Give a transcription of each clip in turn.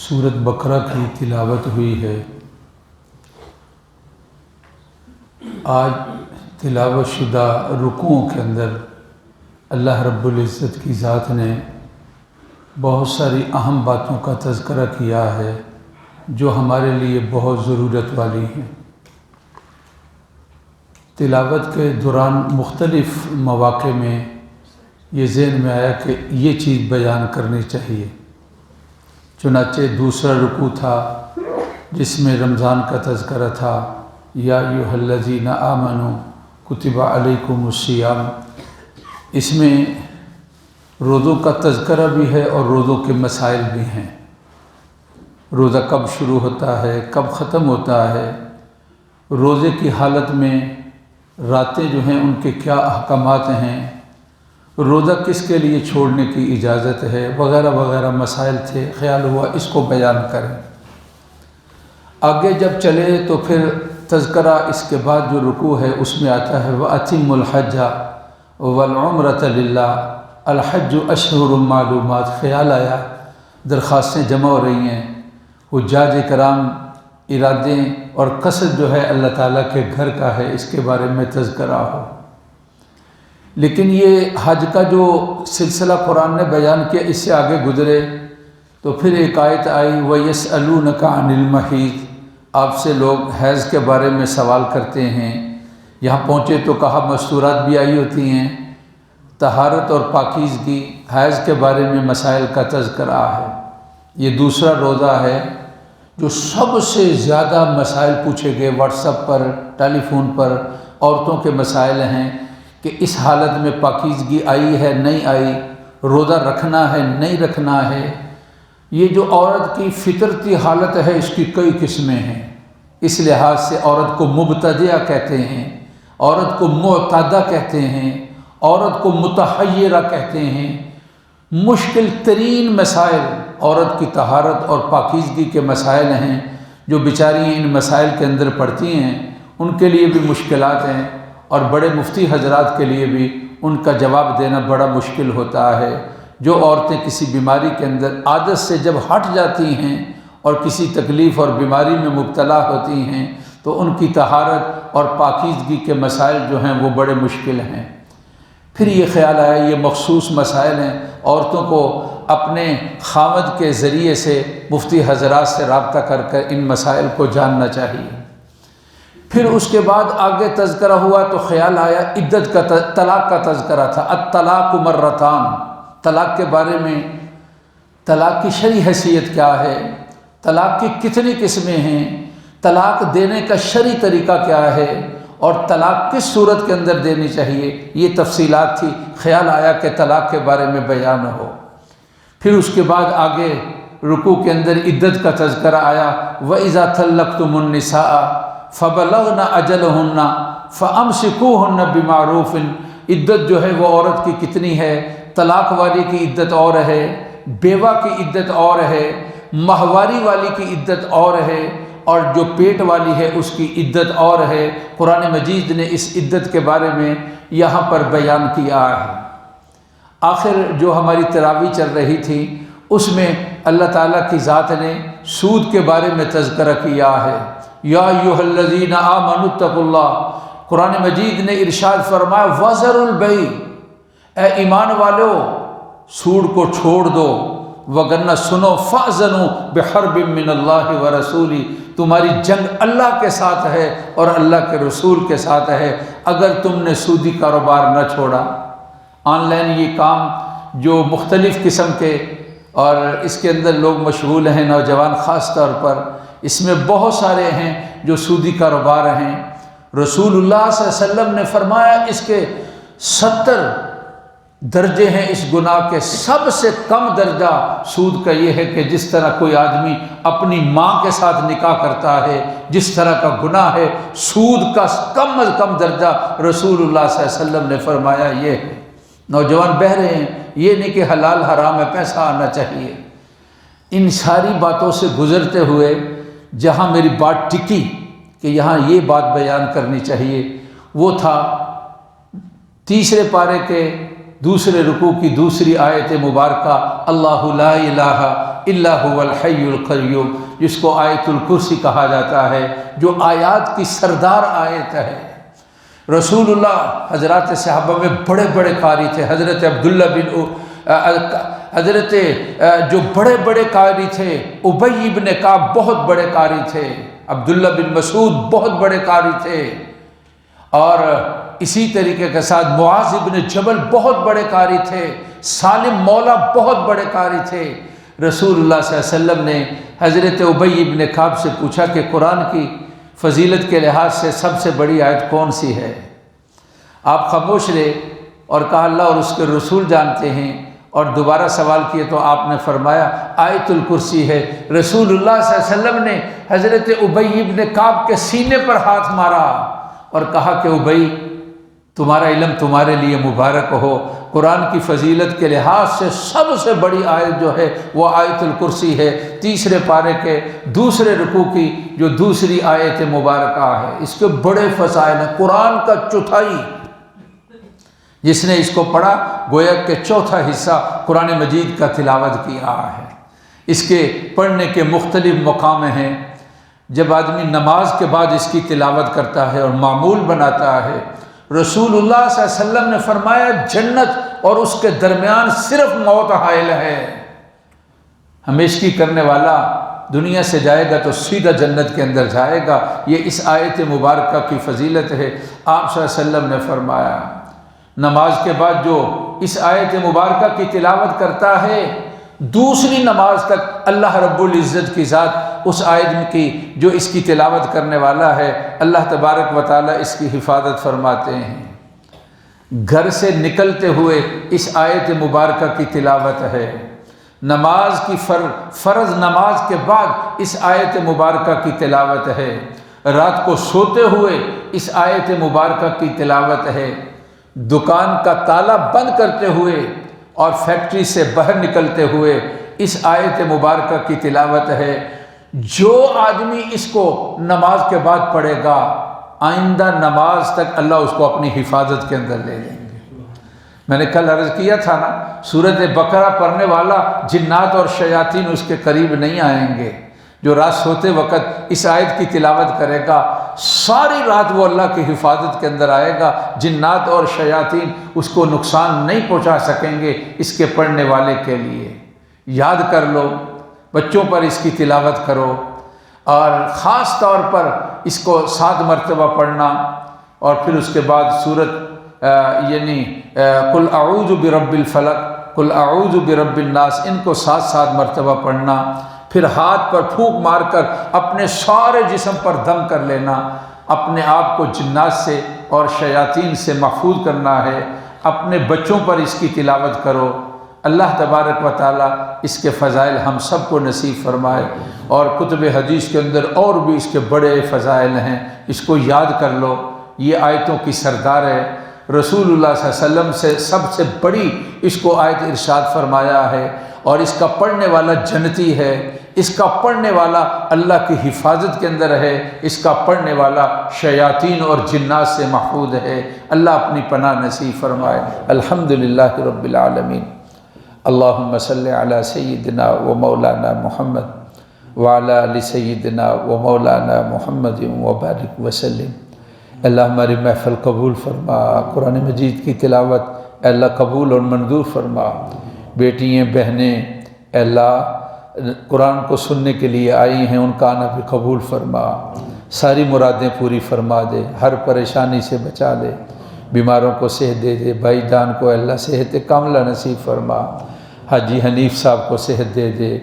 سورۃ بقرہ کی تلاوت ہوئی ہے۔ آج تلاوت شدہ رکوعوں کے اندر اللہ رب العزت کی ذات نے بہت ساری اہم باتوں کا تذکرہ کیا ہے جو ہمارے لیے بہت ضرورت والی ہیں۔ تلاوت کے دوران مختلف مواقع میں یہ ذہن میں آیا کہ یہ چیز بیان کرنی چاہیے، چنانچہ دوسرا رکوع تھا جس میں رمضان کا تذکرہ تھا، یا ایھا الذین آمنوا کتب علیکم الصیام۔ اس میں روزوں کا تذکرہ بھی ہے اور روزوں کے مسائل بھی ہیں۔ روزہ کب شروع ہوتا ہے، کب ختم ہوتا ہے، روزے کی حالت میں راتیں جو ہیں ان کے کیا احکامات ہیں، روزہ کس کے لیے چھوڑنے کی اجازت ہے، وغیرہ وغیرہ مسائل تھے۔ خیال ہوا اس کو بیان کریں۔ آگے جب چلے تو پھر تذکرہ اس کے بعد جو رکوع ہے اس میں آتا ہے وَأَتِمُّ الْحَجَّ وَالْعُمْرَةَ لِلَّهِ الحج اشہر معلومات۔ خیال آیا درخواستیں جمع ہو رہی ہیں، حجاج کرام ارادے اور قصد جو ہے اللہ تعالیٰ کے گھر کا ہے، اس کے بارے میں تذکرہ ہو۔ لیکن یہ حج کا جو سلسلہ قرآن نے بیان کیا اس سے آگے گزرے تو پھر ایک آیت آئی وَيَسْأَلُونَكَ عَنِ الْمَحِيضِ۔ آپ سے لوگ حیض کے بارے میں سوال کرتے ہیں۔ یہاں پہنچے تو کہا مستورات بھی آئی ہوتی ہیں، طہارت اور پاکیزگی، حیض کے بارے میں مسائل کا تذکرہ ہے۔ یہ دوسرا روزہ ہے جو سب سے زیادہ مسائل پوچھے گئے، واٹس ایپ پر، ٹیلی فون پر عورتوں کے مسائل ہیں کہ اس حالت میں پاکیزگی آئی ہے نہیں آئی، روزہ رکھنا ہے نہیں رکھنا ہے۔ یہ جو عورت کی فطرتی حالت ہے اس کی کئی قسمیں ہیں، اس لحاظ سے عورت کو مبتدعہ کہتے ہیں، عورت کو معتادہ کہتے ہیں، عورت کو متحیرہ کہتے ہیں۔ مشکل ترین مسائل عورت کی طہارت اور پاکیزگی کے مسائل ہیں، جو بیچاری ان مسائل کے اندر پڑتی ہیں ان کے لیے بھی مشکلات ہیں، اور بڑے مفتی حضرات کے لیے بھی ان کا جواب دینا بڑا مشکل ہوتا ہے۔ جو عورتیں کسی بیماری کے اندر عادت سے جب ہٹ جاتی ہیں اور کسی تکلیف اور بیماری میں مبتلا ہوتی ہیں تو ان کی طہارت اور پاکیزگی کے مسائل جو ہیں وہ بڑے مشکل ہیں۔ پھر یہ خیال آیا یہ مخصوص مسائل ہیں، عورتوں کو اپنے خاوند کے ذریعے سے مفتی حضرات سے رابطہ کر کر ان مسائل کو جاننا چاہیے۔ پھر اس کے بعد آگے تذکرہ ہوا تو خیال آیا عدت کا، طلاق کا تذکرہ تھا۔ الطلاق مرتان، طلاق کے بارے میں طلاق کی شرعی حیثیت کیا ہے، طلاق کی کتنی قسمیں ہیں، طلاق دینے کا شرعی طریقہ کیا ہے، اور طلاق کس صورت کے اندر دینی چاہیے، یہ تفصیلات تھی۔ خیال آیا کہ طلاق کے بارے میں بیان ہو۔ پھر اس کے بعد آگے رکوع کے اندر عدت کا تذکرہ آیا وَإِذَا طَلَّقْتُمُ النِّسَاءَ فَبَلَغْنَ أَجَلَهُنَّ فَأَمْسِكُوهُنَّ بِمَعْرُوفٍ۔ عدت جو ہے وہ عورت کی کتنی ہے، طلاق والی کی عدت اور ہے، بیوہ کی عدت اور ہے، ماہواری والی کی عدت اور ہے، اور جو پیٹ والی ہے اس کی عدت اور ہے۔ قرآن مجید نے اس عدت کے بارے میں یہاں پر بیان کیا ہے۔ آخر جو ہماری تراویح چل رہی تھی اس میں اللہ تعالیٰ کی ذات نے سود کے بارے میں تذکرہ کیا ہے۔ یا ایھا الذین آمنوا اتقوا اللہ، قرآن مجید نے ارشاد فرمایا وَذَرُوا الْبَيْعَ، اے ایمان والو سود کو چھوڑ دو، وگرنہ سنو فَأْذَنُوا بِحَرْبٍ مِّنَ اللَّهِ وَرَسُولِهِ، تمہاری جنگ اللہ کے ساتھ ہے اور اللہ کے رسول کے ساتھ ہے اگر تم نے سودی کاروبار نہ چھوڑا۔ آن لائن یہ کام جو مختلف قسم کے اور اس کے اندر لوگ مشغول ہیں، نوجوان خاص طور پر، اس میں بہت سارے ہیں جو سودی کاروبار ہیں۔ رسول اللہ صلی اللہ علیہ وسلم نے فرمایا اس کے 70 درجے ہیں اس گناہ کے، سب سے کم درجہ سود کا یہ ہے کہ جس طرح کوئی آدمی اپنی ماں کے ساتھ نکاح کرتا ہے، جس طرح کا گناہ ہے سود کا کم از کم درجہ رسول اللہ صلی اللہ علیہ وسلم نے فرمایا یہ ہے۔ نوجوان بہہ رہے ہیں، یہ نہیں کہ حلال حرام ہے، پیسہ آنا چاہیے۔ ان ساری باتوں سے گزرتے ہوئے جہاں میری بات ٹکی کہ یہاں یہ بات بیان کرنی چاہیے، وہ تھا تیسرے پارے کے دوسرے رکوع کی دوسری آیت مبارکہ اللہ لا الہ الا هو الحی القیوم، جس کو آیت الکرسی کہا جاتا ہے، جو آیات کی سردار آیت ہے۔ رسول اللہ حضرات صحابہ میں بڑے بڑے قاری تھے، حضرت عبداللہ حضرت جو بڑے بڑے قاری تھے، ابی بن کعب بہت بڑے قاری تھے، عبداللہ بن مسعود بہت بڑے قاری تھے، اور اسی طریقے کے ساتھ معاذ بن جبل بہت بڑے قاری تھے، سالم مولا بہت بڑے قاری تھے۔ رسول اللہ صلی اللہ علیہ وسلم نے حضرت ابی بن کعب سے پوچھا کہ قرآن کی فضیلت کے لحاظ سے سب سے بڑی آیت کون سی ہے؟ آپ خاموش رہے اور کہا اللہ اور اس کے رسول جانتے ہیں، اور دوبارہ سوال کیے تو آپ نے فرمایا آیت الکرسی ہے۔ رسول اللہ صلی اللہ علیہ وسلم نے حضرت ابی بن کعب کے سینے پر ہاتھ مارا اور کہا کہ ابی، تمہارا علم تمہارے لیے مبارک ہو، قرآن کی فضیلت کے لحاظ سے سب سے بڑی آیت جو ہے وہ آیت الکرسی ہے، تیسرے پارے کے دوسرے رکوع کی جو دوسری آیت مبارکہ ہے، اس کے بڑے فضائل ہیں۔ قرآن کا چوتھائی جس نے اس کو پڑھا گویا کہ چوتھا حصہ قرآن مجید کا تلاوت کیا ہے۔ اس کے پڑھنے کے مختلف مقام ہیں۔ جب آدمی نماز کے بعد اس کی تلاوت کرتا ہے اور معمول بناتا ہے، رسول اللہ صلی اللہ علیہ وسلم نے فرمایا جنت اور اس کے درمیان صرف موت حائل ہے۔ ہمیشگی کرنے والا دنیا سے جائے گا تو سیدھا جنت کے اندر جائے گا۔ یہ اس آیت مبارکہ کی فضیلت ہے۔ آپ صلی اللہ علیہ وسلم نے فرمایا نماز کے بعد جو اس آیت مبارکہ کی تلاوت کرتا ہے، دوسری نماز تک اللہ رب العزت کی ذات اس آیت کی جو اس کی تلاوت کرنے والا ہے، اللہ تبارک و تعالیٰ اس کی حفاظت فرماتے ہیں۔ گھر سے نکلتے ہوئے اس آیت مبارکہ کی تلاوت ہے، نماز کی فرض نماز کے بعد اس آیت مبارکہ کی تلاوت ہے، رات کو سوتے ہوئے اس آیت مبارکہ کی تلاوت ہے، دکان کا تالا بند کرتے ہوئے اور فیکٹری سے باہر نکلتے ہوئے اس آیت مبارکہ کی تلاوت ہے۔ جو آدمی اس کو نماز کے بعد پڑھے گا، آئندہ نماز تک اللہ اس کو اپنی حفاظت کے اندر لے لیں گے۔ میں نے کل عرض کیا تھا نا، سورۃ بقرہ پڑھنے والا جنات اور شیاطین اس کے قریب نہیں آئیں گے۔ جو رات سوتے وقت اس آیت کی تلاوت کرے گا، ساری رات وہ اللہ کی حفاظت کے اندر آئے گا، جنات اور شیاطین اس کو نقصان نہیں پہنچا سکیں گے اس کے پڑھنے والے کے لیے۔ یاد کر لو، بچوں پر اس کی تلاوت کرو، اور خاص طور پر اس کو 7 مرتبہ پڑھنا، اور پھر اس کے بعد سورت قل اعوذ برب الفلق، قل اعوذ برب الناس، ان کو 7 مرتبہ پڑھنا، پھر ہاتھ پر پھونک مار کر اپنے سارے جسم پر دم کر لینا۔ اپنے آپ کو جنات سے اور شیاطین سے محفوظ کرنا ہے۔ اپنے بچوں پر اس کی تلاوت کرو۔ اللہ تبارک و تعالیٰ اس کے فضائل ہم سب کو نصیب فرمائے، اور کتب حدیث کے اندر اور بھی اس کے بڑے فضائل ہیں، اس کو یاد کر لو۔ یہ آیتوں کی سردار ہے۔ رسول اللہ صلی اللہ علیہ وسلم سے سب سے بڑی اس کو آیت ارشاد فرمایا ہے، اور اس کا پڑھنے والا جنتی ہے، اس کا پڑھنے والا اللہ کی حفاظت کے اندر ہے، اس کا پڑھنے والا شیاطین اور جنات سے محفوظ ہے۔ اللہ اپنی پناہ نصیب فرمائے۔ الحمدللہ رب العالمین۔ اللہم صلی علی سیدنا و مولانا محمد وعلی آل سیدنا و مولانا محمد وبارک وسلم۔ اللہ ہماری محفل قبول فرما، قرآن مجید کی تلاوت اے اللہ قبول اور منظور فرما۔ بیٹیاں بہنیں اے اللہ قرآن کو سننے کے لیے آئی ہیں، ان کا آنا بھی قبول فرما، ساری مرادیں پوری فرما دے، ہر پریشانی سے بچا دے، بیماروں کو صحت دے دے، بھائی جان کو اللہ صحت کاملہ نصیب فرما، حاجی حنیف صاحب کو صحت دے دے،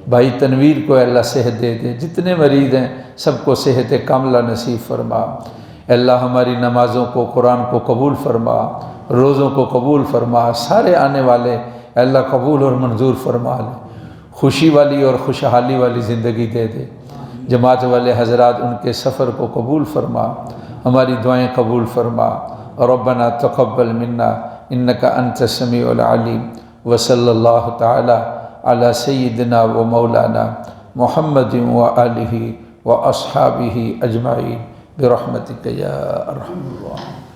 بھائی تنویر کو اللہ صحت دے دے، جتنے مریض ہیں سب کو صحت کاملہ نصیب فرما۔ اللہ ہماری نمازوں کو، قرآن کو قبول فرما، روزوں کو قبول فرما، سارے آنے والے اللہ قبول اور منظور فرما لے، خوشی والی اور خوشحالی والی زندگی دے دے۔ جماعت والے حضرات ان کے سفر کو قبول فرما، ہماری دعائیں قبول فرما۔ ربنا تقبل منا انک انت السمیع العلیم، وصلی اللہ تعالی علی سیدنا و مولانا محمد و آلہ و اصحابہ اجمعین برحمتک یا ارحم الراحمین۔